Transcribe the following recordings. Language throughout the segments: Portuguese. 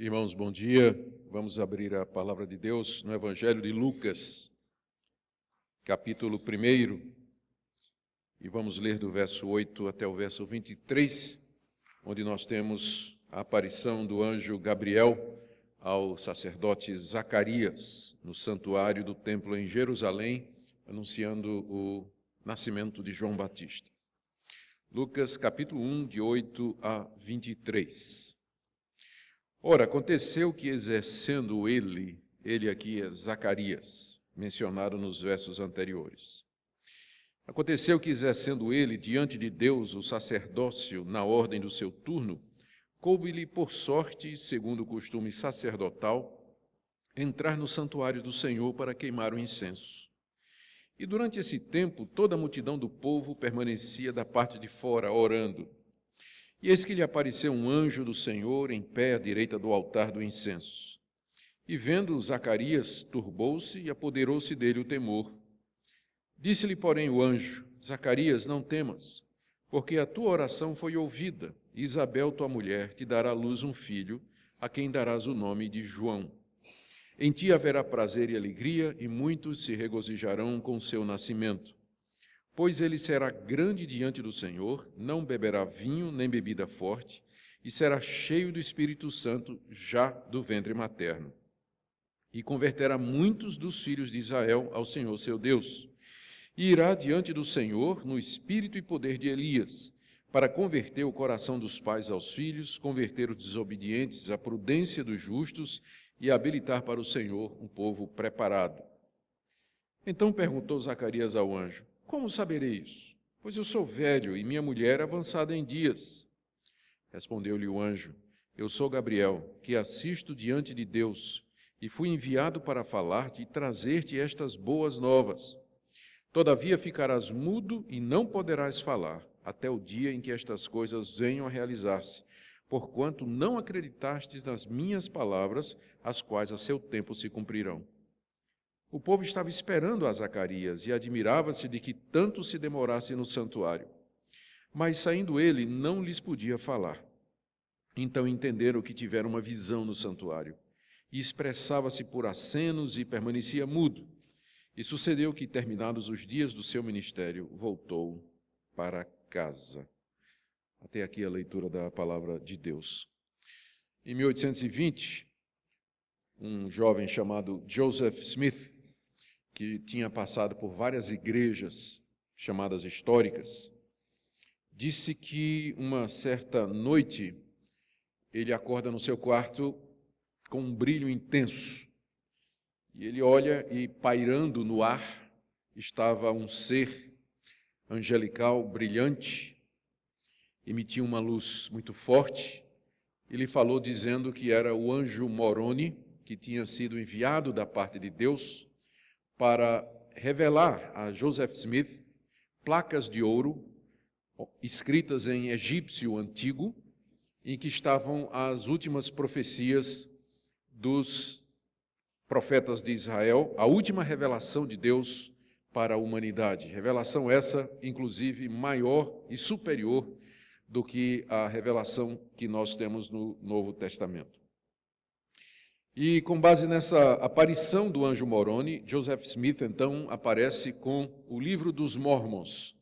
Irmãos, bom dia. Vamos abrir a palavra de Deus no Evangelho de Lucas, capítulo 1, e vamos ler do verso 8 até o verso 23, onde nós temos a aparição do anjo Gabriel ao sacerdote Zacarias, no santuário do templo em Jerusalém, anunciando o nascimento de João Batista. Lucas, capítulo 1, de 8 a 23. Ora, aconteceu que exercendo ele aqui é Zacarias, mencionado nos versos anteriores. Aconteceu que exercendo ele diante de Deus o sacerdócio na ordem do seu turno, coube-lhe por sorte, segundo o costume sacerdotal, entrar no santuário do Senhor para queimar o incenso. E durante esse tempo toda a multidão do povo permanecia da parte de fora, orando. E eis que lhe apareceu um anjo do Senhor em pé à direita do altar do incenso. E vendo Zacarias, turbou-se e apoderou-se dele o temor. Disse-lhe, porém, o anjo: Zacarias, não temas, porque a tua oração foi ouvida, e Isabel, tua mulher, te dará à luz um filho, a quem darás o nome de João. Em ti haverá prazer e alegria, e muitos se regozijarão com o seu nascimento. Pois ele será grande diante do Senhor, não beberá vinho nem bebida forte, e será cheio do Espírito Santo já do ventre materno. E converterá muitos dos filhos de Israel ao Senhor seu Deus. E irá diante do Senhor no espírito e poder de Elias, para converter o coração dos pais aos filhos, converter os desobedientes à prudência dos justos e habilitar para o Senhor um povo preparado. Então perguntou Zacarias ao anjo: Como saberei isso? Pois eu sou velho e minha mulher avançada em dias. Respondeu-lhe o anjo: Eu sou Gabriel, que assisto diante de Deus, e fui enviado para falar-te e trazer-te estas boas novas. Todavia ficarás mudo e não poderás falar, até o dia em que estas coisas venham a realizar-se, porquanto não acreditastes nas minhas palavras, as quais a seu tempo se cumprirão. O povo estava esperando a Zacarias e admirava-se de que tanto se demorasse no santuário. Mas, saindo ele, não lhes podia falar. Então entenderam que tiveram uma visão no santuário, e expressava-se por acenos e permanecia mudo. E sucedeu que, terminados os dias do seu ministério, voltou para casa. Até aqui a leitura da palavra de Deus. Em 1820, um jovem chamado Joseph Smith, que tinha passado por várias igrejas chamadas históricas, disse que uma certa noite ele acorda no seu quarto com um brilho intenso. E ele olha e, pairando no ar, estava um ser angelical, brilhante, emitia uma luz muito forte. Ele falou dizendo que era o anjo Moroni, que tinha sido enviado da parte de Deus para revelar a Joseph Smith placas de ouro escritas em egípcio antigo, em que estavam as últimas profecias dos profetas de Israel, a última revelação de Deus para a humanidade. Revelação essa, inclusive, maior e superior do que a revelação que nós temos no Novo Testamento. E com base nessa aparição do anjo Moroni, Joseph Smith, então, aparece com o Livro dos Mormons,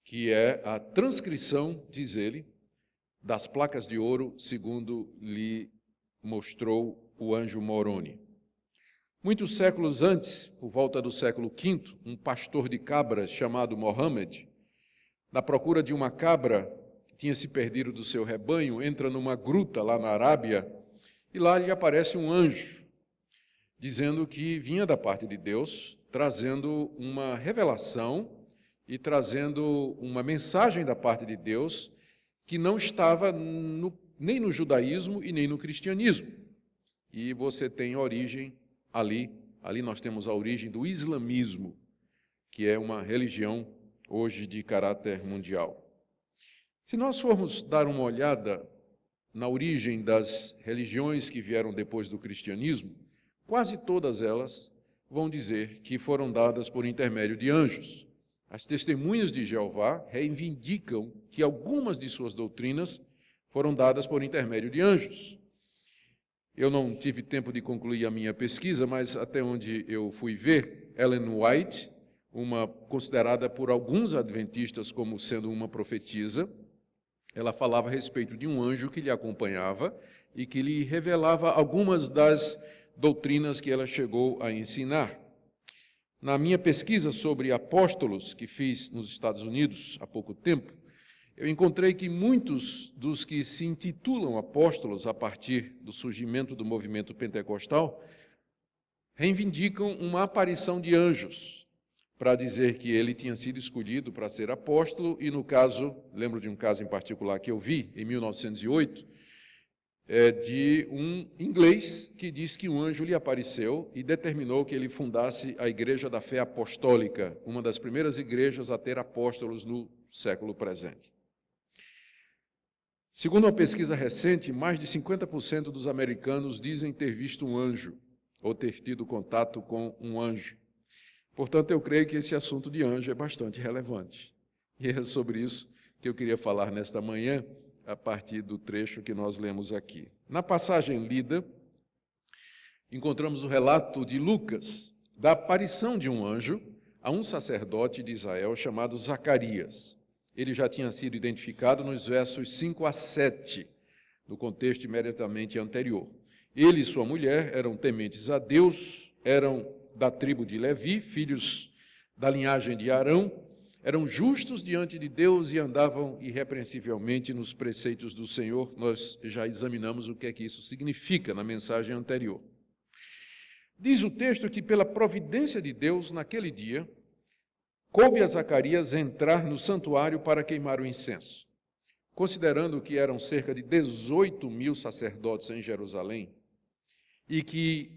que é a transcrição, diz ele, das placas de ouro, segundo lhe mostrou o anjo Moroni. Muitos séculos antes, por volta do século V, um pastor de cabras chamado Mohammed, na procura de uma cabra que tinha se perdido do seu rebanho, entra numa gruta lá na Arábia, e lá lhe aparece um anjo, dizendo que vinha da parte de Deus, trazendo uma revelação e trazendo uma mensagem da parte de Deus que não estava nem no judaísmo e nem no cristianismo. E você tem origem ali nós temos a origem do islamismo, que é uma religião hoje de caráter mundial. Se nós formos dar uma olhada na origem das religiões que vieram depois do cristianismo, quase todas elas vão dizer que foram dadas por intermédio de anjos. As testemunhas de Jeová reivindicam que algumas de suas doutrinas foram dadas por intermédio de anjos. Eu não tive tempo de concluir a minha pesquisa, mas até onde eu fui ver, Ellen White, uma considerada por alguns adventistas como sendo uma profetisa, ela falava a respeito de um anjo que lhe acompanhava e que lhe revelava algumas das doutrinas que ela chegou a ensinar. Na minha pesquisa sobre apóstolos, que fiz nos Estados Unidos há pouco tempo, eu encontrei que muitos dos que se intitulam apóstolos a partir do surgimento do movimento pentecostal reivindicam uma aparição de anjos para dizer que ele tinha sido escolhido para ser apóstolo e, no caso, lembro de um caso em particular que eu vi, em 1908, de um inglês que diz que um anjo lhe apareceu e determinou que ele fundasse a Igreja da Fé Apostólica, uma das primeiras igrejas a ter apóstolos no século presente. Segundo uma pesquisa recente, mais de 50% dos americanos dizem ter visto um anjo ou ter tido contato com um anjo. Portanto, eu creio que esse assunto de anjo é bastante relevante. E é sobre isso que eu queria falar nesta manhã, a partir do trecho que nós lemos aqui. Na passagem lida, encontramos o relato de Lucas da aparição de um anjo a um sacerdote de Israel chamado Zacarias. Ele já tinha sido identificado nos versos 5 a 7, no contexto imediatamente anterior. Ele e sua mulher eram tementes a Deus, eram da tribo de Levi, filhos da linhagem de Arão, eram justos diante de Deus e andavam irrepreensivelmente nos preceitos do Senhor. Nós já examinamos o que é que isso significa na mensagem anterior. Diz o texto que, pela providência de Deus, naquele dia, coube a Zacarias entrar no santuário para queimar o incenso. Considerando que eram cerca de 18.000 sacerdotes em Jerusalém e que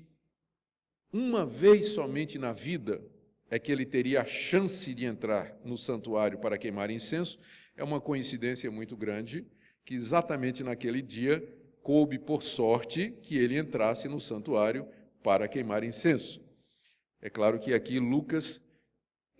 uma vez somente na vida é que ele teria a chance de entrar no santuário para queimar incenso, é uma coincidência muito grande que exatamente naquele dia coube por sorte que ele entrasse no santuário para queimar incenso. É claro que aqui Lucas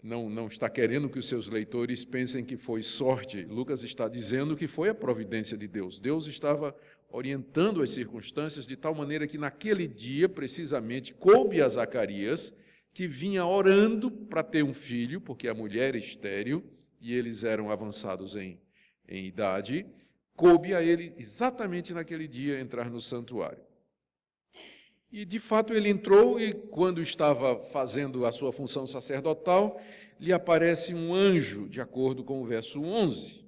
não está querendo que os seus leitores pensem que foi sorte. Lucas está dizendo que foi a providência de Deus. Deus estava orientando as circunstâncias de tal maneira que naquele dia, precisamente, coube a Zacarias, que vinha orando para ter um filho, porque a mulher é estéril, e eles eram avançados em idade, coube a ele, exatamente naquele dia, entrar no santuário. E, de fato, ele entrou e, quando estava fazendo a sua função sacerdotal, lhe aparece um anjo, de acordo com o verso 11.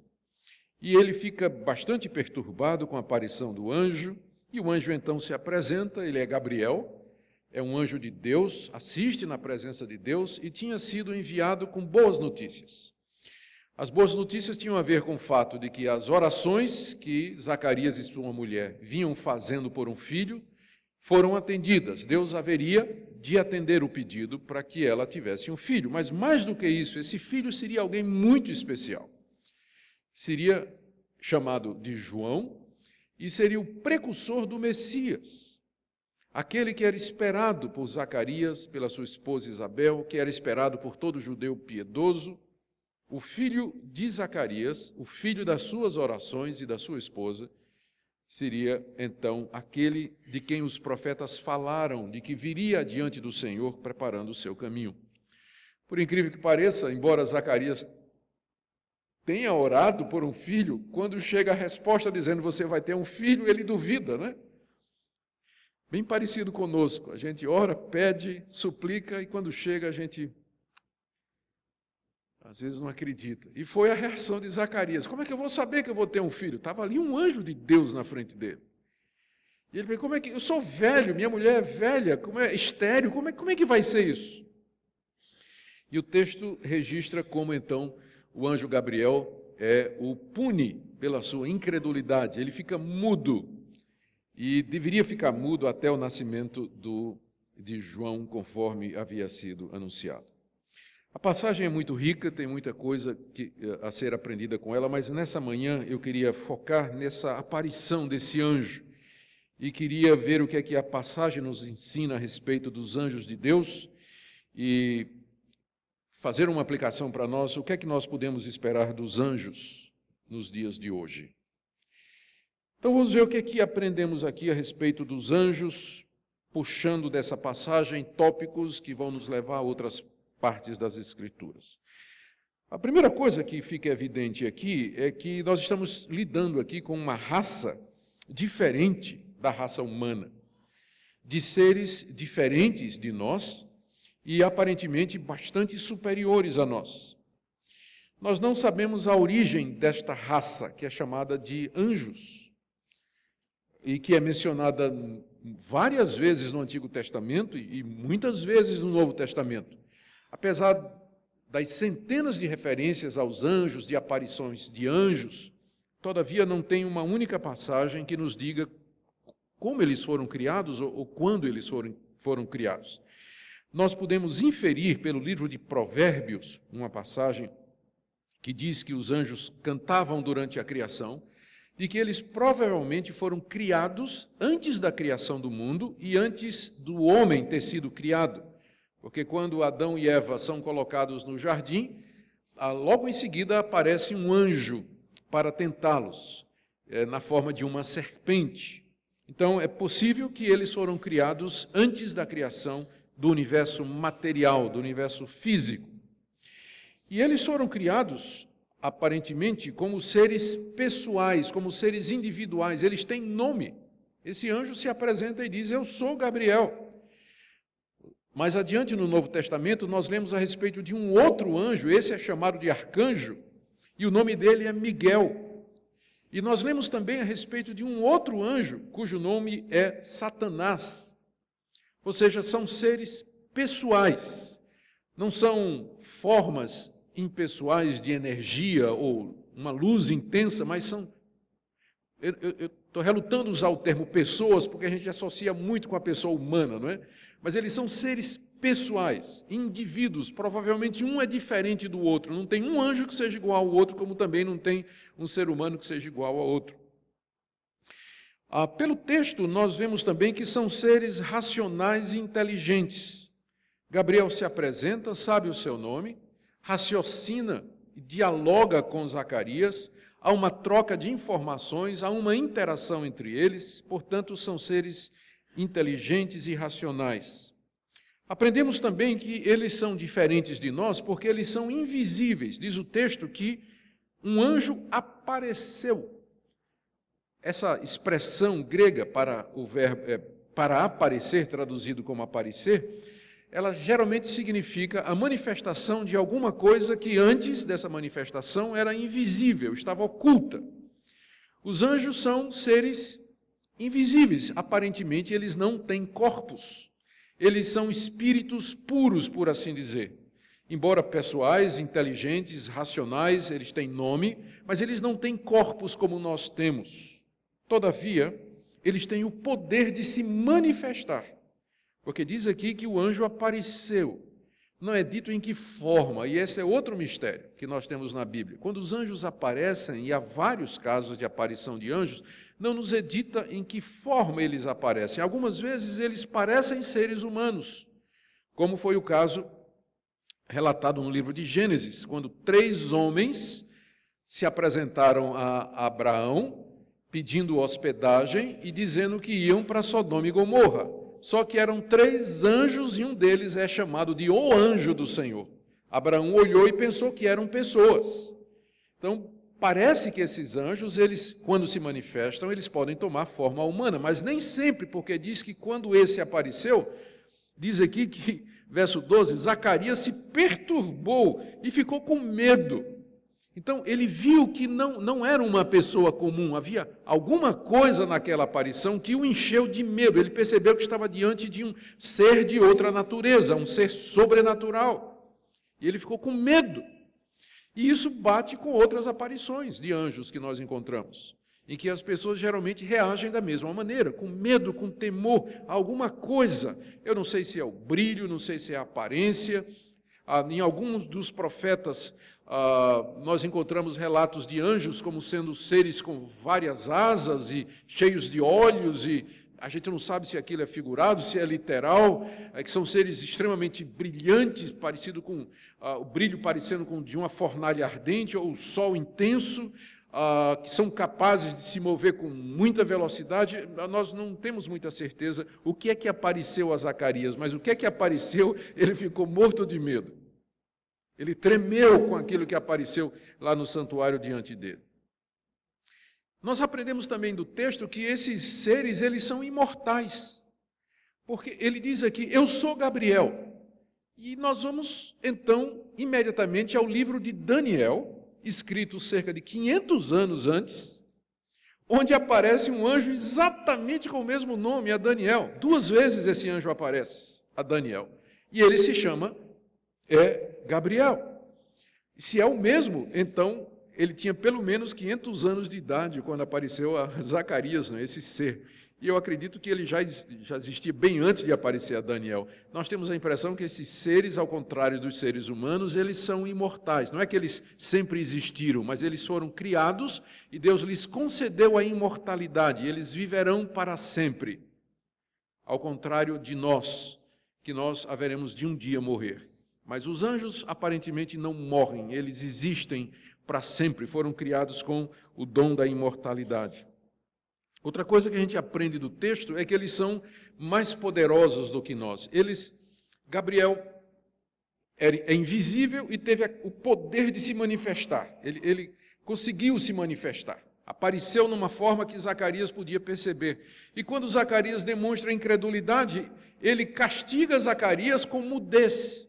E ele fica bastante perturbado com a aparição do anjo, e o anjo então se apresenta, ele é Gabriel, é um anjo de Deus, assiste na presença de Deus e tinha sido enviado com boas notícias. As boas notícias tinham a ver com o fato de que as orações que Zacarias e sua mulher vinham fazendo por um filho foram atendidas. Deus haveria de atender o pedido para que ela tivesse um filho. Mas mais do que isso, esse filho seria alguém muito especial. Seria chamado de João e seria o precursor do Messias. Aquele que era esperado por Zacarias, pela sua esposa Isabel, que era esperado por todo judeu piedoso. O filho de Zacarias, o filho das suas orações e da sua esposa, seria, então, aquele de quem os profetas falaram, de que viria diante do Senhor preparando o seu caminho. Por incrível que pareça, embora Zacarias tenha orado por um filho, quando chega a resposta dizendo você vai ter um filho, ele duvida, né? Bem parecido conosco, a gente ora, pede, suplica e quando chega a gente às vezes não acredita. E foi a reação de Zacarias. Como é que eu vou saber que eu vou ter um filho? Estava ali um anjo de Deus na frente dele. E ele falou, como é que... Eu sou velho, minha mulher é velha, como é estéril, como é que vai ser isso? E o texto registra como, então, o anjo Gabriel o pune pela sua incredulidade. Ele fica mudo. E deveria ficar mudo até o nascimento de João, conforme havia sido anunciado. A passagem é muito rica, tem muita coisa a ser aprendida com ela, mas nessa manhã eu queria focar nessa aparição desse anjo e queria ver o que é que a passagem nos ensina a respeito dos anjos de Deus e fazer uma aplicação para nós, o que é que nós podemos esperar dos anjos nos dias de hoje. Então vamos ver o que é que aprendemos aqui a respeito dos anjos, puxando dessa passagem tópicos que vão nos levar a outras partes das Escrituras. A primeira coisa que fica evidente aqui é que nós estamos lidando aqui com uma raça diferente da raça humana, de seres diferentes de nós e aparentemente bastante superiores a nós. Nós não sabemos a origem desta raça, que é chamada de anjos, e que é mencionada várias vezes no Antigo Testamento e muitas vezes no Novo Testamento. Apesar das centenas de referências aos anjos, de aparições de anjos, todavia não tem uma única passagem que nos diga como eles foram criados ou quando eles foram criados. Nós podemos inferir pelo livro de Provérbios, uma passagem que diz que os anjos cantavam durante a criação, de que eles provavelmente foram criados antes da criação do mundo e antes do homem ter sido criado. Porque quando Adão e Eva são colocados no jardim, logo em seguida aparece um anjo para tentá-los, na forma de uma serpente. Então é possível que eles foram criados antes da criação do universo material, do universo físico. E eles foram criados, aparentemente, como seres pessoais, como seres individuais. Eles têm nome. Esse anjo se apresenta e diz: eu sou Gabriel. Mais adiante no Novo Testamento, nós lemos a respeito de um outro anjo, esse é chamado de arcanjo, e o nome dele é Miguel. E nós lemos também a respeito de um outro anjo, cujo nome é Satanás. Ou seja, são seres pessoais, não são formas impessoais de energia ou uma luz intensa, mas são... Eu estou relutando usar o termo pessoas, porque a gente associa muito com a pessoa humana, não é? Mas eles são seres pessoais, indivíduos, provavelmente um é diferente do outro, não tem um anjo que seja igual ao outro, como também não tem um ser humano que seja igual ao outro. Pelo texto, nós vemos também que são seres racionais e inteligentes. Gabriel se apresenta, sabe o seu nome, raciocina e dialoga com Zacarias, há uma troca de informações, há uma interação entre eles, portanto, são seres inteligentes e racionais. Aprendemos também que eles são diferentes de nós porque eles são invisíveis. Diz o texto que um anjo apareceu. Essa expressão grega para o verbo para aparecer, traduzido como aparecer, ela geralmente significa a manifestação de alguma coisa que antes dessa manifestação era invisível, estava oculta. Os anjos são seres invisíveis, aparentemente eles não têm corpos, eles são espíritos puros, por assim dizer. Embora pessoais, inteligentes, racionais, eles têm nome, mas eles não têm corpos como nós temos. Todavia, eles têm o poder de se manifestar, porque diz aqui que o anjo apareceu. Não é dito em que forma, e esse é outro mistério que nós temos na Bíblia. Quando os anjos aparecem, e há vários casos de aparição de anjos, não nos é dita em que forma eles aparecem. Algumas vezes eles parecem seres humanos, como foi o caso relatado no livro de Gênesis, quando 3 homens se apresentaram a Abraão, pedindo hospedagem e dizendo que iam para Sodoma e Gomorra. Só que eram 3 anjos e um deles é chamado de o anjo do Senhor. Abraão olhou e pensou que eram pessoas. Então, parece que esses anjos, eles, quando se manifestam, eles podem tomar forma humana, mas nem sempre, porque diz que quando esse apareceu, diz aqui que, verso 12, Zacarias se perturbou e ficou com medo. Então, ele viu que não era uma pessoa comum, havia alguma coisa naquela aparição que o encheu de medo. Ele percebeu que estava diante de um ser de outra natureza, um ser sobrenatural. E ele ficou com medo. E isso bate com outras aparições de anjos que nós encontramos, em que as pessoas geralmente reagem da mesma maneira, com medo, com temor, a alguma coisa. Eu não sei se é o brilho, não sei se é a aparência. Em alguns dos profetas, nós encontramos relatos de anjos como sendo seres com várias asas e cheios de olhos, e a gente não sabe se aquilo é figurado, se é literal, que são seres extremamente brilhantes, parecido com o brilho parecendo com de uma fornalha ardente ou o sol intenso. que são capazes de se mover com muita velocidade. Nós não temos muita certeza o que é que apareceu a Zacarias, mas o que é que apareceu, ele ficou morto de medo. Ele tremeu com aquilo que apareceu lá no santuário diante dele. Nós aprendemos também do texto que esses seres, eles são imortais. Porque ele diz aqui, eu sou Gabriel. E nós vamos, então, imediatamente ao livro de Daniel, escrito cerca de 500 anos antes, onde aparece um anjo exatamente com o mesmo nome, a Daniel. 2 vezes esse anjo aparece, a Daniel. E ele se chama Gabriel. E se é o mesmo, então, ele tinha pelo menos 500 anos de idade quando apareceu a Zacarias, né, esse ser. E eu acredito que ele já existia bem antes de aparecer a Daniel. Nós temos a impressão que esses seres, ao contrário dos seres humanos, eles são imortais. Não é que eles sempre existiram, mas eles foram criados e Deus lhes concedeu a imortalidade. Eles viverão para sempre. Ao contrário de nós, que nós haveremos de um dia morrer. Mas os anjos aparentemente não morrem, eles existem para sempre. Foram criados com o dom da imortalidade. Outra coisa que a gente aprende do texto é que eles são mais poderosos do que nós. Gabriel é invisível e teve o poder de se manifestar. Ele conseguiu se manifestar. Apareceu numa forma que Zacarias podia perceber. E quando Zacarias demonstra incredulidade, ele castiga Zacarias com mudez.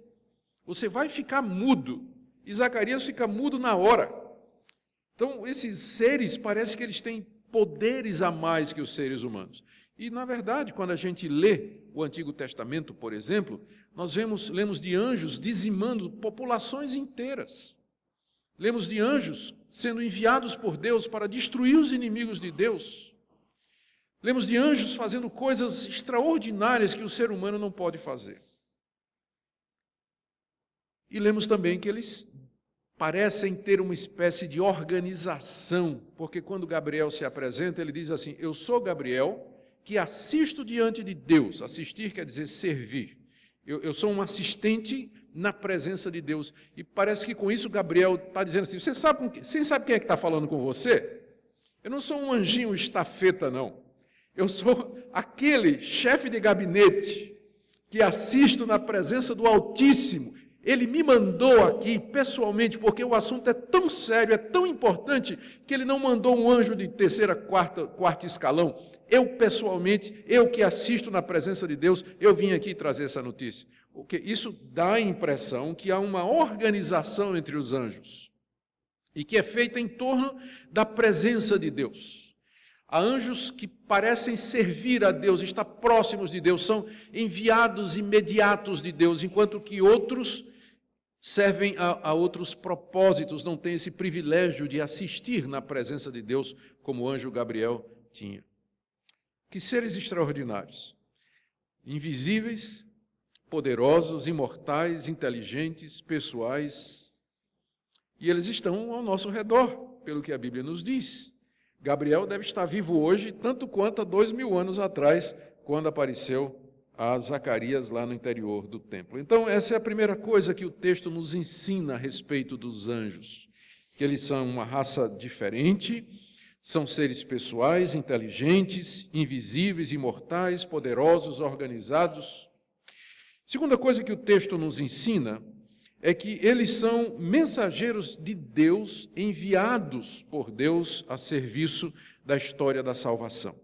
Você vai ficar mudo. E Zacarias fica mudo na hora. Então, esses seres, parece que eles têm poderes a mais que os seres humanos. E, na verdade, quando a gente lê o Antigo Testamento, por exemplo, nós lemos de anjos dizimando populações inteiras. Lemos de anjos sendo enviados por Deus para destruir os inimigos de Deus. Lemos de anjos fazendo coisas extraordinárias que o ser humano não pode fazer. E lemos também que eles parecem ter uma espécie de organização, porque quando Gabriel se apresenta, ele diz assim, eu sou Gabriel, que assisto diante de Deus. Assistir quer dizer servir. Eu sou um assistente na presença de Deus. E parece que com isso Gabriel está dizendo assim, você sabe quem é que está falando com você? Eu não sou um anjinho estafeta, não. Eu sou aquele chefe de gabinete que assisto na presença do Altíssimo. Ele me mandou aqui pessoalmente, porque o assunto é tão sério, é tão importante, que ele não mandou um anjo de terceira, quarto escalão. Eu pessoalmente, eu que assisto na presença de Deus, eu vim aqui trazer essa notícia. Porque isso dá a impressão que há uma organização entre os anjos, e que é feita em torno da presença de Deus. Há anjos que parecem servir a Deus, estar próximos de Deus, são enviados imediatos de Deus, enquanto que outros servem a outros propósitos, não têm esse privilégio de assistir na presença de Deus, como o anjo Gabriel tinha. Que seres extraordinários, invisíveis, poderosos, imortais, inteligentes, pessoais, e eles estão ao nosso redor, pelo que a Bíblia nos diz. Gabriel deve estar vivo hoje, tanto quanto há 2000 anos atrás, quando apareceu a Zacarias lá no interior do templo. Então, essa é a primeira coisa que o texto nos ensina a respeito dos anjos, que eles são uma raça diferente, são seres pessoais, inteligentes, invisíveis, imortais, poderosos, organizados. Segunda coisa que o texto nos ensina é que eles são mensageiros de Deus, enviados por Deus a serviço da história da salvação.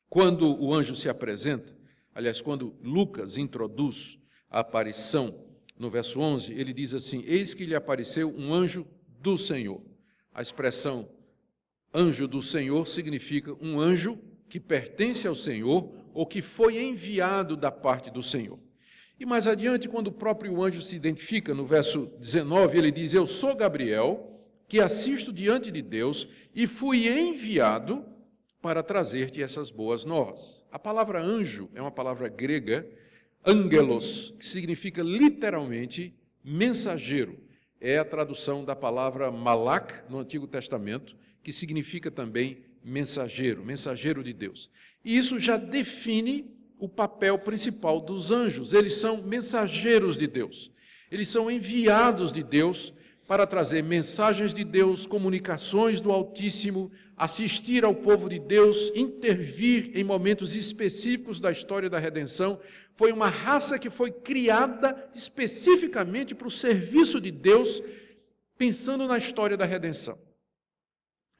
Quando o anjo se apresenta, aliás, quando Lucas introduz a aparição, no verso 11, ele diz assim, eis que lhe apareceu um anjo do Senhor. A expressão anjo do Senhor significa um anjo que pertence ao Senhor ou que foi enviado da parte do Senhor. E mais adiante, quando o próprio anjo se identifica, no verso 19, ele diz, eu sou Gabriel, que assisto diante de Deus e fui enviado para trazer-te essas boas novas. A palavra anjo é uma palavra grega, angelos, que significa literalmente mensageiro. É a tradução da palavra malak no Antigo Testamento, que significa também mensageiro, mensageiro de Deus. E isso já define o papel principal dos anjos. Eles são mensageiros de Deus. Eles são enviados de Deus para trazer mensagens de Deus, comunicações do Altíssimo, assistir ao povo de Deus, intervir em momentos específicos da história da redenção. Foi uma raça que foi criada especificamente para o serviço de Deus, pensando na história da redenção.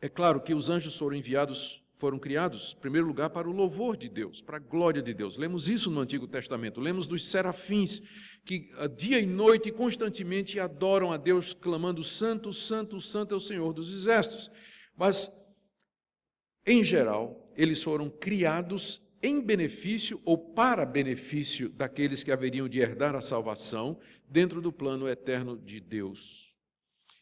É claro que os anjos foram criados, em primeiro lugar, para o louvor de Deus, para a glória de Deus. Lemos isso no Antigo Testamento, lemos dos serafins, que dia e noite constantemente adoram a Deus, clamando: Santo, Santo, Santo é o Senhor dos Exércitos. Mas, em geral, eles foram criados em benefício ou para benefício daqueles que haveriam de herdar a salvação dentro do plano eterno de Deus.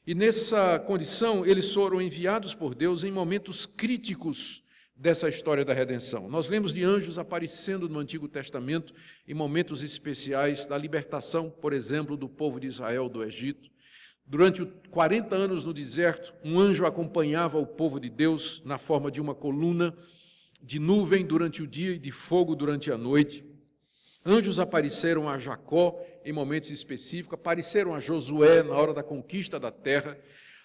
E nessa condição, eles foram enviados por Deus em momentos críticos dessa história da redenção. Nós lemos de anjos aparecendo no Antigo Testamento em momentos especiais da libertação, por exemplo, do povo de Israel do Egito. Durante 40 anos no deserto, um anjo acompanhava o povo de Deus na forma de uma coluna de nuvem durante o dia e de fogo durante a noite. Anjos apareceram a Jacó em momentos específicos, apareceram a Josué na hora da conquista da terra,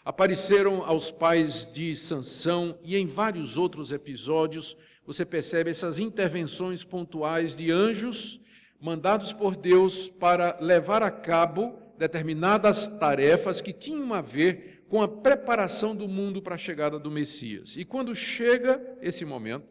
apareceram aos pais de Sansão e em vários outros episódios você percebe essas intervenções pontuais de anjos mandados por Deus para levar a cabo determinadas tarefas que tinham a ver com a preparação do mundo para a chegada do Messias. E quando chega esse momento,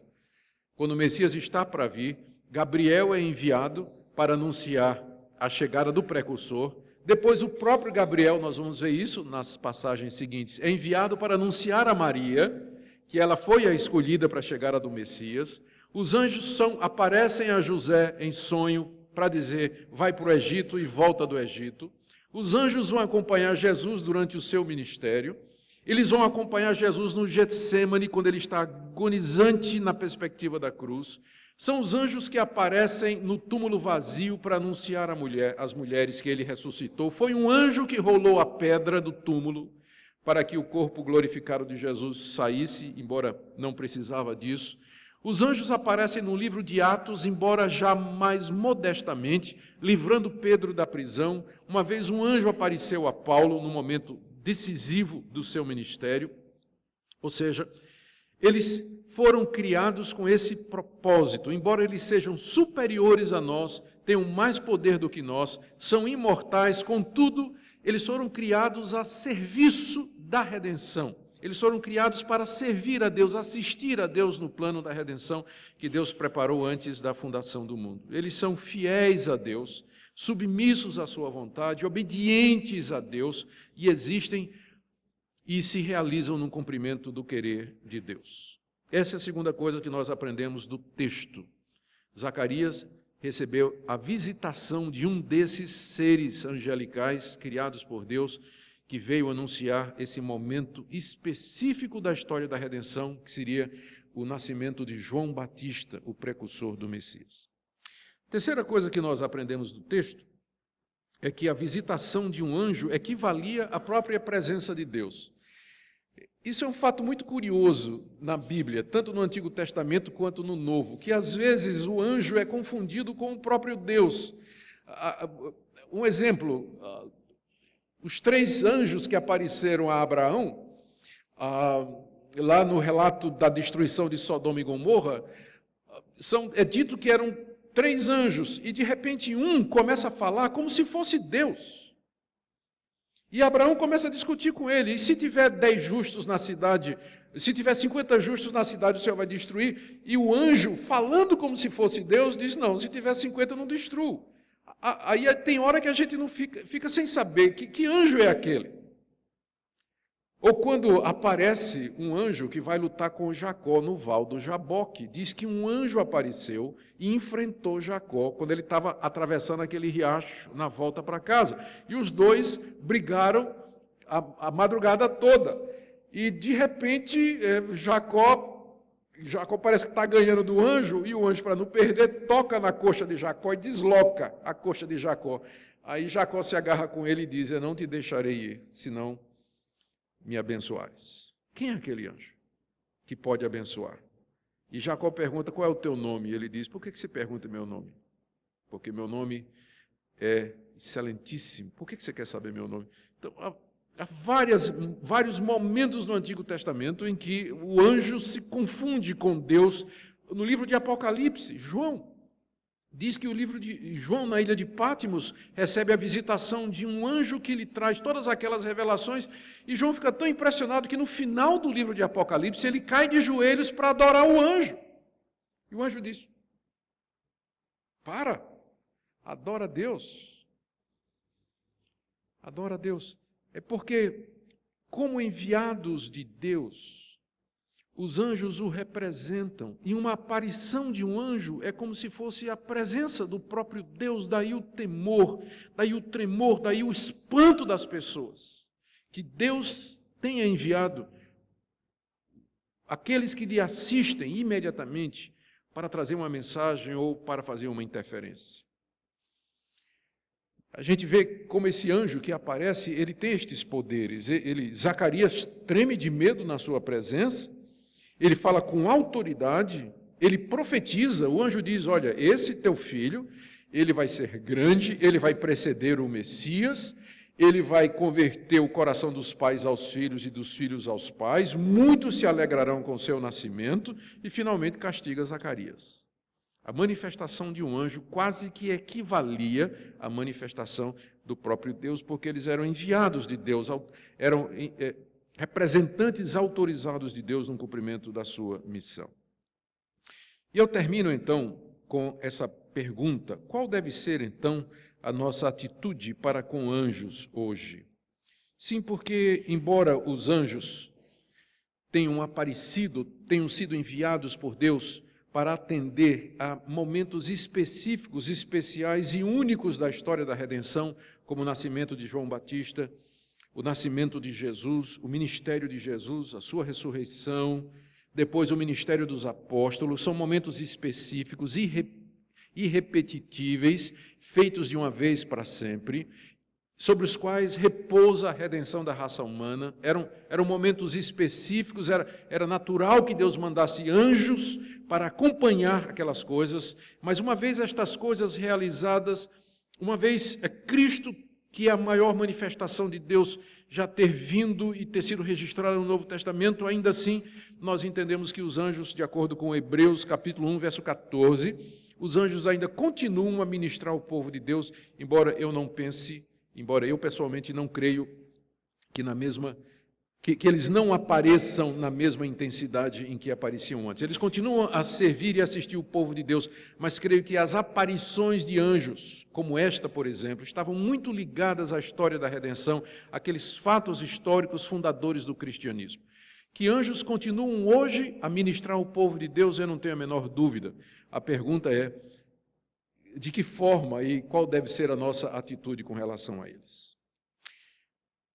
quando o Messias está para vir, Gabriel é enviado para anunciar a chegada do precursor. Depois o próprio Gabriel, nós vamos ver isso nas passagens seguintes, é enviado para anunciar a Maria, que ela foi a escolhida para a chegada do Messias. Os anjos aparecem a José em sonho para dizer: vai para o Egito e volta do Egito. Os anjos vão acompanhar Jesus durante o seu ministério. Eles vão acompanhar Jesus no Getsêmani, quando ele está agonizante na perspectiva da cruz. São os anjos que aparecem no túmulo vazio para anunciar às mulheres que ele ressuscitou. Foi um anjo que rolou a pedra do túmulo para que o corpo glorificado de Jesus saísse, embora não precisava disso. Os anjos aparecem no livro de Atos, embora já mais modestamente, livrando Pedro da prisão. Uma vez um anjo apareceu a Paulo no momento decisivo do seu ministério. Ou seja, eles foram criados com esse propósito. Embora eles sejam superiores a nós, tenham mais poder do que nós, são imortais, contudo, eles foram criados a serviço da redenção. Eles foram criados para servir a Deus, assistir a Deus no plano da redenção que Deus preparou antes da fundação do mundo. Eles são fiéis a Deus, submissos à sua vontade, obedientes a Deus e existem e se realizam no cumprimento do querer de Deus. Essa é a segunda coisa que nós aprendemos do texto. Zacarias recebeu a visitação de um desses seres angelicais criados por Deus, que veio anunciar esse momento específico da história da redenção, que seria o nascimento de João Batista, o precursor do Messias. Terceira coisa que nós aprendemos do texto é que a visitação de um anjo equivalia à própria presença de Deus. Isso é um fato muito curioso na Bíblia, tanto no Antigo Testamento quanto no Novo, que às vezes o anjo é confundido com o próprio Deus. Um exemplo, os 3 anjos que apareceram a Abraão, lá no relato da destruição de Sodoma e Gomorra, é dito que eram 3 anjos, e de repente um começa a falar como se fosse Deus. E Abraão começa a discutir com ele: e se tiver 10 justos na cidade, se tiver 50 justos na cidade, o Senhor vai destruir? E o anjo, falando como se fosse Deus, diz: não, se tiver 50, eu não destruo. Aí tem hora que a gente não fica sem saber que anjo é aquele. Ou quando aparece um anjo que vai lutar com Jacó no val do Jaboque, diz que um anjo apareceu e enfrentou Jacó quando ele estava atravessando aquele riacho na volta para casa. E os dois brigaram a madrugada toda. E de repente Jacó parece que está ganhando do anjo, e o anjo, para não perder, toca na coxa de Jacó e desloca a coxa de Jacó. Aí Jacó se agarra com ele e diz: eu não te deixarei ir, senão me abençoares. Quem é aquele anjo que pode abençoar? E Jacó pergunta: qual é o teu nome? E ele diz: por que você pergunta meu nome? Porque meu nome é excelentíssimo. Por que você quer saber meu nome? Então, Há vários momentos no Antigo Testamento em que o anjo se confunde com Deus. No livro de Apocalipse, João diz que o livro de João, na ilha de Patmos, recebe a visitação de um anjo que lhe traz todas aquelas revelações, e João fica tão impressionado que no final do livro de Apocalipse ele cai de joelhos para adorar o anjo. E o anjo diz: adora a Deus. Adora a Deus. É porque, como enviados de Deus, os anjos o representam, e uma aparição de um anjo é como se fosse a presença do próprio Deus, daí o temor, daí o tremor, daí o espanto das pessoas, que Deus tenha enviado aqueles que lhe assistem imediatamente para trazer uma mensagem ou para fazer uma interferência. A gente vê como esse anjo que aparece, ele tem estes poderes. Zacarias treme de medo na sua presença, ele fala com autoridade, ele profetiza, o anjo diz: olha, esse teu filho, ele vai ser grande, ele vai preceder o Messias, ele vai converter o coração dos pais aos filhos e dos filhos aos pais, muitos se alegrarão com o seu nascimento, e finalmente castiga Zacarias. A manifestação de um anjo quase que equivalia à manifestação do próprio Deus, porque eles eram enviados de Deus, eram representantes autorizados de Deus no cumprimento da sua missão. E eu termino, então, com essa pergunta: qual deve ser, então, a nossa atitude para com anjos hoje? Sim, porque, embora os anjos tenham aparecido, tenham sido enviados por Deus para atender a momentos específicos, especiais e únicos da história da redenção, como o nascimento de João Batista, o nascimento de Jesus, o ministério de Jesus, a sua ressurreição, depois o ministério dos apóstolos, são momentos específicos, irrepetíveis, feitos de uma vez para sempre, sobre os quais repousa a redenção da raça humana. Eram momentos específicos, era natural que Deus mandasse anjos para acompanhar aquelas coisas, mas uma vez estas coisas realizadas, uma vez Cristo, que é a maior manifestação de Deus, já ter vindo e ter sido registrado no Novo Testamento, ainda assim nós entendemos que os anjos, de acordo com Hebreus capítulo 1, verso 14, os anjos ainda continuam a ministrar ao povo de Deus, embora eu pessoalmente não creio que eles não apareçam na mesma intensidade em que apareciam antes. Eles continuam a servir e assistir o povo de Deus, mas creio que as aparições de anjos, como esta, por exemplo, estavam muito ligadas à história da redenção, aqueles fatos históricos fundadores do cristianismo. Que anjos continuam hoje a ministrar ao povo de Deus, eu não tenho a menor dúvida. A pergunta é: de que forma e qual deve ser a nossa atitude com relação a eles?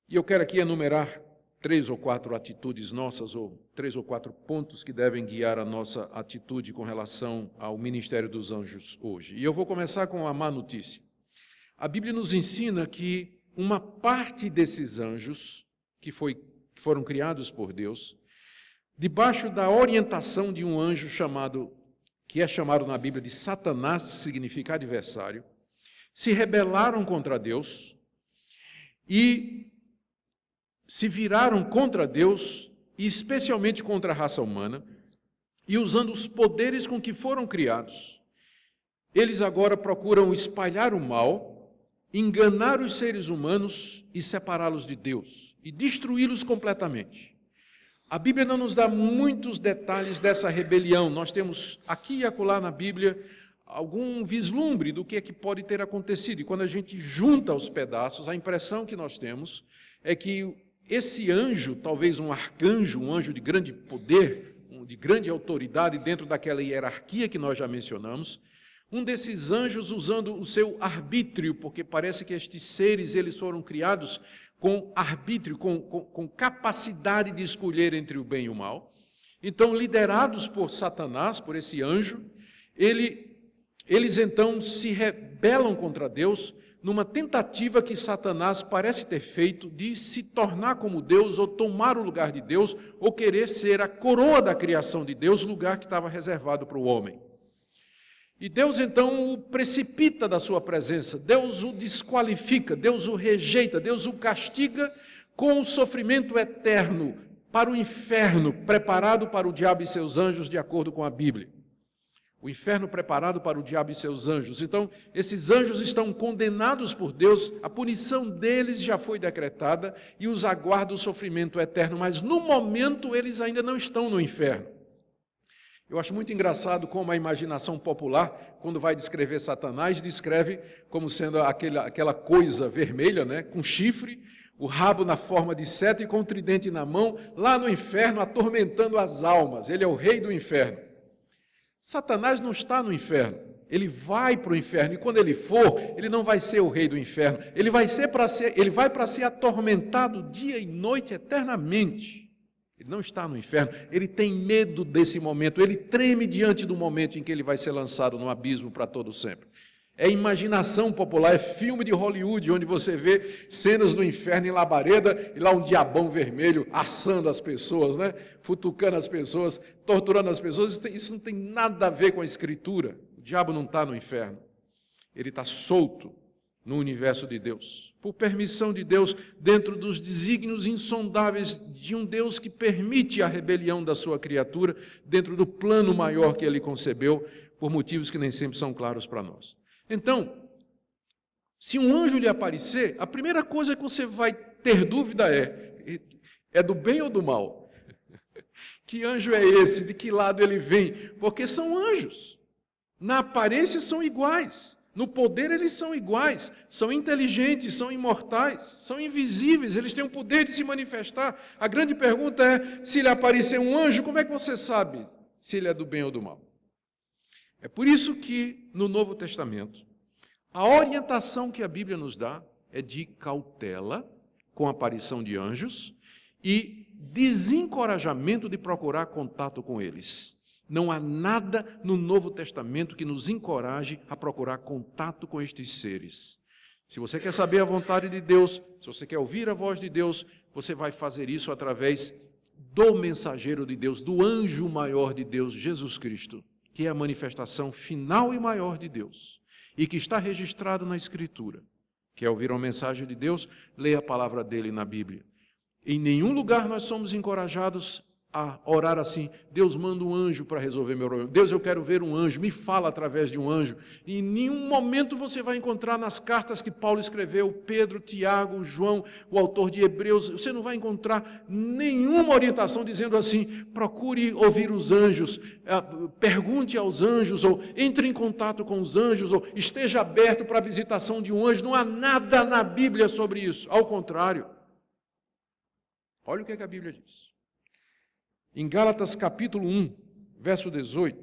E eu quero aqui enumerar 3 ou 4 atitudes nossas, ou 3 ou 4 pontos que devem guiar a nossa atitude com relação ao ministério dos anjos hoje. E eu vou começar com a má notícia. A Bíblia nos ensina que uma parte desses anjos, que foram criados por Deus, debaixo da orientação de um anjo que é chamado na Bíblia de Satanás, que significa adversário, se rebelaram contra Deus e se viraram contra Deus, e especialmente contra a raça humana, e usando os poderes com que foram criados, eles agora procuram espalhar o mal, enganar os seres humanos e separá-los de Deus, e destruí-los completamente. A Bíblia não nos dá muitos detalhes dessa rebelião. Nós temos aqui e acolá na Bíblia algum vislumbre do que é que pode ter acontecido. E quando a gente junta os pedaços, a impressão que nós temos é que esse anjo, talvez um arcanjo, um anjo de grande poder, de grande autoridade dentro daquela hierarquia que nós já mencionamos, um desses anjos usando o seu arbítrio, porque parece que estes seres eles foram criados com arbítrio, com capacidade de escolher entre o bem e o mal. Então, liderados por Satanás, por esse anjo, eles então se rebelam contra Deus numa tentativa que Satanás parece ter feito de se tornar como Deus, ou tomar o lugar de Deus, ou querer ser a coroa da criação de Deus, lugar que estava reservado para o homem. E Deus então o precipita da sua presença, Deus o desqualifica, Deus o rejeita, Deus o castiga com o sofrimento eterno para o inferno, preparado para o diabo e seus anjos, de acordo com a Bíblia. O inferno preparado para o diabo e seus anjos. Então, esses anjos estão condenados por Deus, a punição deles já foi decretada e os aguarda o sofrimento eterno, mas no momento eles ainda não estão no inferno. Eu acho muito engraçado como a imaginação popular, quando vai descrever Satanás, descreve como sendo aquela coisa vermelha, né, com chifre, o rabo na forma de seta e com o tridente na mão, lá no inferno, atormentando as almas. Ele é o rei do inferno. Satanás não está no inferno, ele vai para o inferno, e quando ele for, ele não vai ser o rei do inferno, ele vai para ser atormentado dia e noite eternamente. Ele não está no inferno, ele tem medo desse momento, ele treme diante do momento em que ele vai ser lançado no abismo para todo sempre. É imaginação popular, é filme de Hollywood, onde você vê cenas do inferno em labareda, e lá um diabão vermelho assando as pessoas, né? Futucando as pessoas, torturando as pessoas. Isso não tem nada a ver com a Escritura. O diabo não está no inferno. Ele está solto no universo de Deus, por permissão de Deus, dentro dos desígnios insondáveis de um Deus que permite a rebelião da sua criatura, dentro do plano maior que ele concebeu, por motivos que nem sempre são claros para nós. Então, se um anjo lhe aparecer, a primeira coisa que você vai ter dúvida é do bem ou do mal? Que anjo é esse? De que lado ele vem? Porque são anjos. Na aparência são iguais. No poder eles são iguais. São inteligentes, são imortais, são invisíveis, eles têm o poder de se manifestar. A grande pergunta é, se lhe aparecer um anjo, como é que você sabe se ele é do bem ou do mal? É por isso que, no Novo Testamento, a orientação que a Bíblia nos dá é de cautela com a aparição de anjos e desencorajamento de procurar contato com eles. Não há nada no Novo Testamento que nos encoraje a procurar contato com estes seres. Se você quer saber a vontade de Deus, se você quer ouvir a voz de Deus, você vai fazer isso através do mensageiro de Deus, do anjo maior de Deus, Jesus Cristo, que é a manifestação final e maior de Deus, e que está registrado na Escritura. Quer ouvir uma mensagem de Deus? Leia a palavra dele na Bíblia. Em nenhum lugar nós somos encorajados a orar assim, Deus manda um anjo para resolver meu problema. Deus, eu quero ver um anjo, me fala através de um anjo. E em nenhum momento você vai encontrar nas cartas que Paulo escreveu, Pedro, Tiago, João, o autor de Hebreus, você não vai encontrar nenhuma orientação dizendo assim, procure ouvir os anjos, pergunte aos anjos, ou entre em contato com os anjos, ou esteja aberto para a visitação de um anjo. Não há nada na Bíblia sobre isso, ao contrário. Olha o que a Bíblia diz. Em Gálatas capítulo 1, verso 18,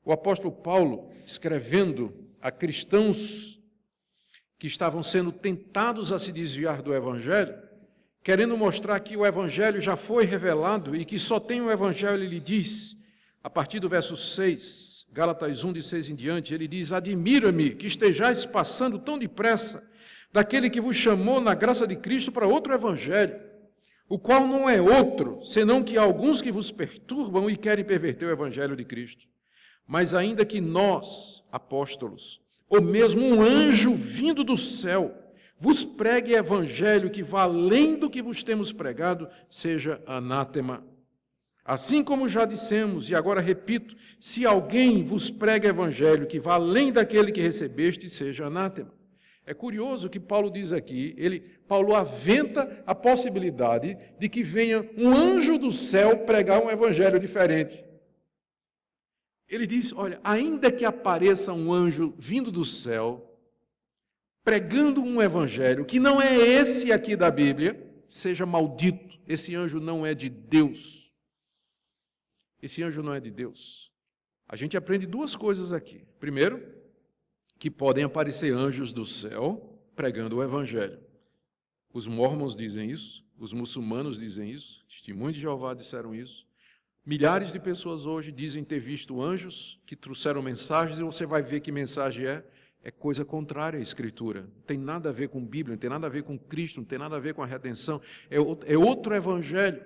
o apóstolo Paulo, escrevendo a cristãos que estavam sendo tentados a se desviar do Evangelho, querendo mostrar que o Evangelho já foi revelado e que só tem o Evangelho, ele diz, a partir do verso 6, Gálatas 1, de 6 em diante, ele diz, admira-me que estejais passando tão depressa daquele que vos chamou na graça de Cristo para outro Evangelho, o qual não é outro, senão que há alguns que vos perturbam e querem perverter o Evangelho de Cristo. Mas ainda que nós, apóstolos, ou mesmo um anjo vindo do céu, vos pregue Evangelho que vá além do que vos temos pregado, seja anátema. Assim como já dissemos, e agora repito, se alguém vos prega Evangelho que vá além daquele que recebeste, seja anátema. É curioso que Paulo diz aqui, Paulo aventa a possibilidade de que venha um anjo do céu pregar um evangelho diferente. Ele diz, olha, ainda que apareça um anjo vindo do céu, pregando um evangelho que não é esse aqui da Bíblia, seja maldito, esse anjo não é de Deus. Esse anjo não é de Deus. A gente aprende duas coisas aqui. Primeiro, que podem aparecer anjos do céu pregando o Evangelho. Os mormons dizem isso, os muçulmanos dizem isso, testemunhos de Jeová disseram isso. Milhares de pessoas hoje dizem ter visto anjos que trouxeram mensagens, e você vai ver que mensagem é coisa contrária à Escritura. Não tem nada a ver com Bíblia, não tem nada a ver com Cristo, não tem nada a ver com a redenção, é outro Evangelho.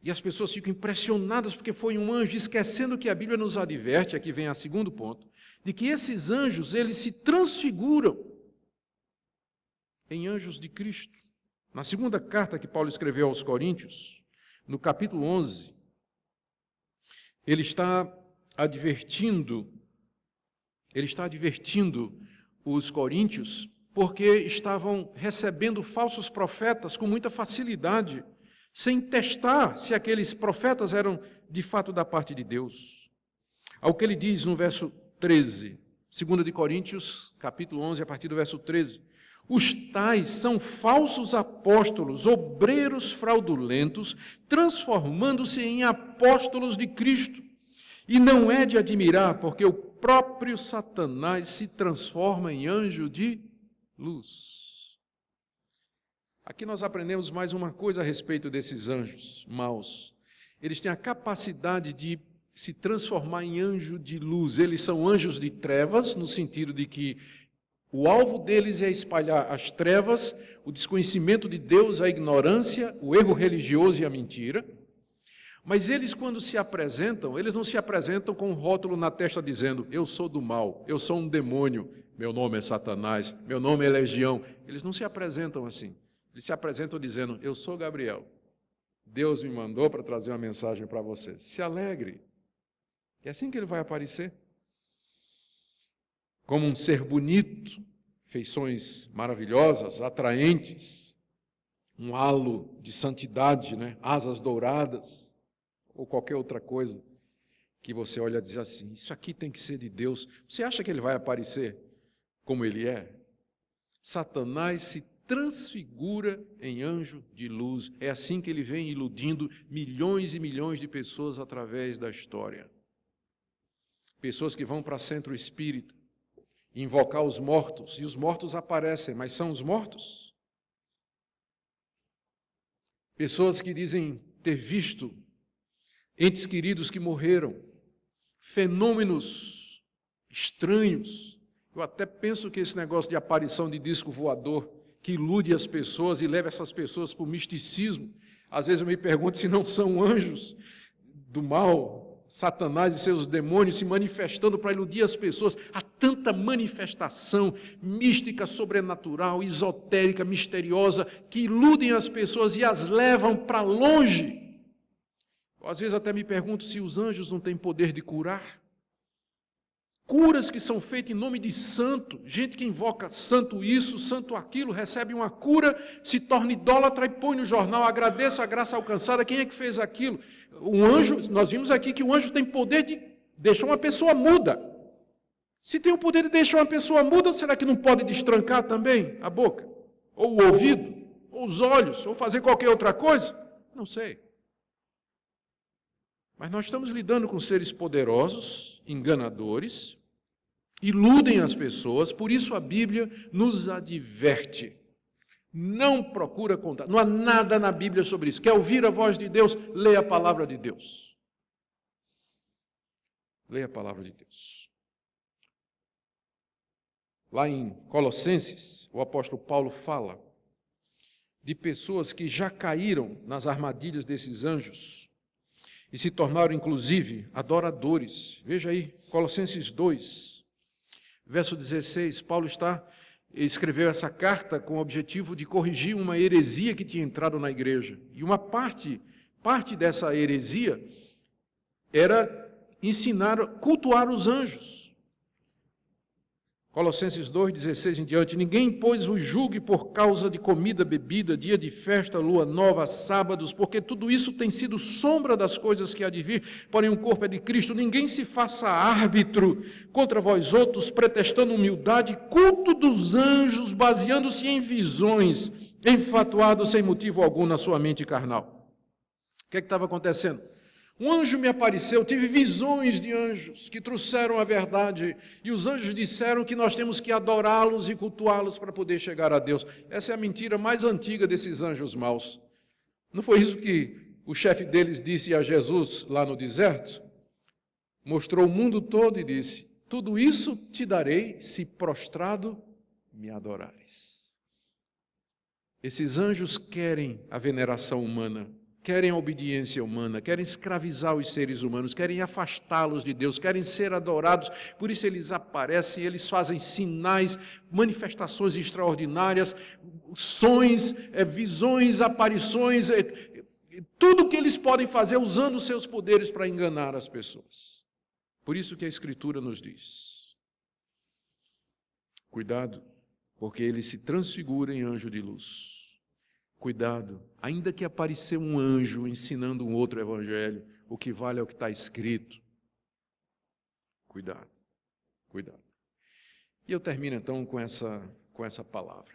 E as pessoas ficam impressionadas porque foi um anjo, esquecendo que a Bíblia nos adverte, aqui vem o segundo ponto, de que esses anjos, eles se transfiguram em anjos de Cristo. Na segunda carta que Paulo escreveu aos Coríntios, no capítulo 11, ele está advertindo os coríntios porque estavam recebendo falsos profetas com muita facilidade, sem testar se aqueles profetas eram de fato da parte de Deus. Ao que ele diz no verso 13, 2 de Coríntios, capítulo 11, a partir do verso 13, os tais são falsos apóstolos, obreiros fraudulentos, transformando-se em apóstolos de Cristo. E não é de admirar, porque o próprio Satanás se transforma em anjo de luz. Aqui nós aprendemos mais uma coisa a respeito desses anjos maus. Eles têm a capacidade de se transformar em anjo de luz. Eles são anjos de trevas, no sentido de que o alvo deles é espalhar as trevas, o desconhecimento de Deus, a ignorância, o erro religioso e a mentira. Mas eles, quando se apresentam, eles não se apresentam com um rótulo na testa dizendo: eu sou do mal, eu sou um demônio, meu nome é Satanás, meu nome é Legião. Eles não se apresentam assim. Eles se apresentam dizendo: eu sou Gabriel. Deus me mandou para trazer uma mensagem para você. Se alegre. É assim que ele vai aparecer. Como um ser bonito, feições maravilhosas, atraentes, um halo de santidade, asas douradas, ou qualquer outra coisa que você olha e diz assim: isso aqui tem que ser de Deus. Você acha que ele vai aparecer como ele é? Satanás se transfigura em anjo de luz. É assim que ele vem iludindo milhões e milhões de pessoas através da história. Pessoas que vão para centro espírita, invocar os mortos, e os mortos aparecem, mas são os mortos. Pessoas que dizem ter visto entes queridos que morreram, fenômenos estranhos. Eu até penso que esse negócio de aparição de disco voador, que ilude as pessoas e leva essas pessoas para o misticismo, às vezes eu me pergunto se não são anjos do mal, Satanás e seus demônios se manifestando para iludir as pessoas. Há tanta manifestação mística, sobrenatural, esotérica, misteriosa, que iludem as pessoas e as levam para longe. Às vezes até me pergunto se os anjos não têm poder de curar. Curas que são feitas em nome de santo, gente que invoca santo isso, santo aquilo, recebe uma cura, se torna idólatra e põe no jornal: agradeço a graça alcançada. Quem é que fez aquilo? Um anjo, nós vimos aqui que o anjo tem poder de deixar uma pessoa muda. Se tem o poder de deixar uma pessoa muda, será que não pode destrancar também a boca? Ou o ouvido? Ou os olhos? Ou fazer qualquer outra coisa? Não sei. Mas nós estamos lidando com seres poderosos, enganadores, iludem as pessoas, por isso a Bíblia nos adverte. Não procura contar, não há nada na Bíblia sobre isso. Quer ouvir a voz de Deus? Leia a palavra de Deus. Leia a palavra de Deus. Lá em Colossenses, o apóstolo Paulo fala de pessoas que já caíram nas armadilhas desses anjos e se tornaram, inclusive, adoradores. Veja aí, Colossenses 2, verso 16, Paulo escreveu essa carta com o objetivo de corrigir uma heresia que tinha entrado na igreja. E uma parte dessa heresia era cultuar os anjos. Colossenses 2, 16 em diante: ninguém, pois, os julgue por causa de comida, bebida, dia de festa, lua nova, sábados, porque tudo isso tem sido sombra das coisas que há de vir, porém o corpo é de Cristo. Ninguém se faça árbitro contra vós outros, pretextando humildade, culto dos anjos, baseando-se em visões, enfatuado sem motivo algum na sua mente carnal. O que estava acontecendo? Um anjo me apareceu, tive visões de anjos que trouxeram a verdade, e os anjos disseram que nós temos que adorá-los e cultuá-los para poder chegar a Deus. Essa é a mentira mais antiga desses anjos maus. Não foi isso que o chefe deles disse a Jesus lá no deserto? Mostrou o mundo todo e disse: tudo isso te darei se prostrado me adorares. Esses anjos querem a veneração humana, querem a obediência humana, querem escravizar os seres humanos, querem afastá-los de Deus, querem ser adorados, por isso eles aparecem, eles fazem sinais, manifestações extraordinárias, sonhos, visões, aparições, tudo que eles podem fazer usando os seus poderes para enganar as pessoas. Por isso que a Escritura nos diz: cuidado, porque ele se transfigura em anjo de luz. Cuidado, ainda que aparecer um anjo ensinando um outro evangelho, o que vale é o que está escrito. Cuidado, cuidado. E eu termino então com essa palavra.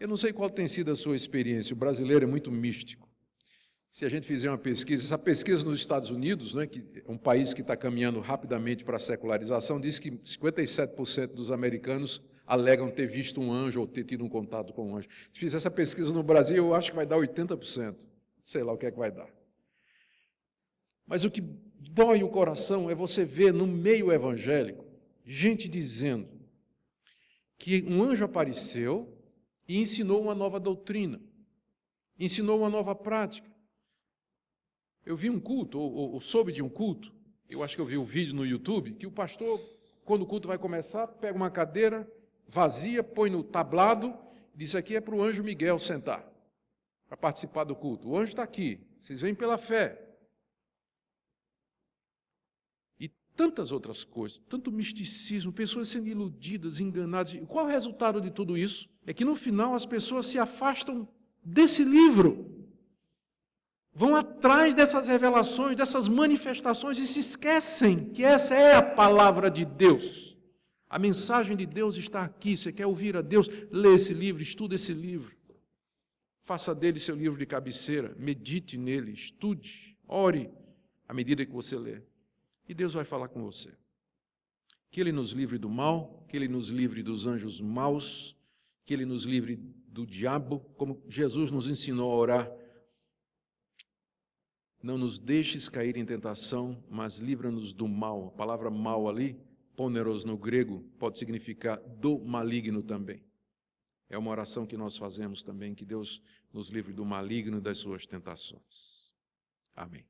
Eu não sei qual tem sido a sua experiência, o brasileiro é muito místico. Se a gente fizer uma pesquisa, essa pesquisa nos Estados Unidos, né, que é um país que está caminhando rapidamente para a secularização, diz que 57% dos americanos alegam ter visto um anjo ou ter tido um contato com um anjo. Se fizer essa pesquisa no Brasil, eu acho que vai dar 80%. Sei lá o que é que vai dar. Mas o que dói o coração é você ver no meio evangélico gente dizendo que um anjo apareceu e ensinou uma nova doutrina, ensinou uma nova prática. Eu vi um culto, ou soube de um culto, eu acho que eu vi um vídeo no YouTube, que o pastor, quando o culto vai começar, pega uma cadeira vazia, põe no tablado, diz: aqui é para o anjo Miguel sentar, para participar do culto. O anjo está aqui, vocês vêm pela fé. E tantas outras coisas, tanto misticismo, pessoas sendo iludidas, enganadas. E qual é o resultado de tudo isso? É que no final as pessoas se afastam desse livro, vão atrás dessas revelações, dessas manifestações e se esquecem que essa é a palavra de Deus. A mensagem de Deus está aqui. Você quer ouvir a Deus? Lê esse livro, estuda esse livro. Faça dele seu livro de cabeceira, medite nele, estude, ore à medida que você lê. E Deus vai falar com você. Que Ele nos livre do mal, que Ele nos livre dos anjos maus, que Ele nos livre do diabo, como Jesus nos ensinou a orar. Não nos deixes cair em tentação, mas livra-nos do mal. A palavra mal ali, poneros no grego, pode significar do maligno também. É uma oração que nós fazemos também, que Deus nos livre do maligno e das suas tentações. Amém.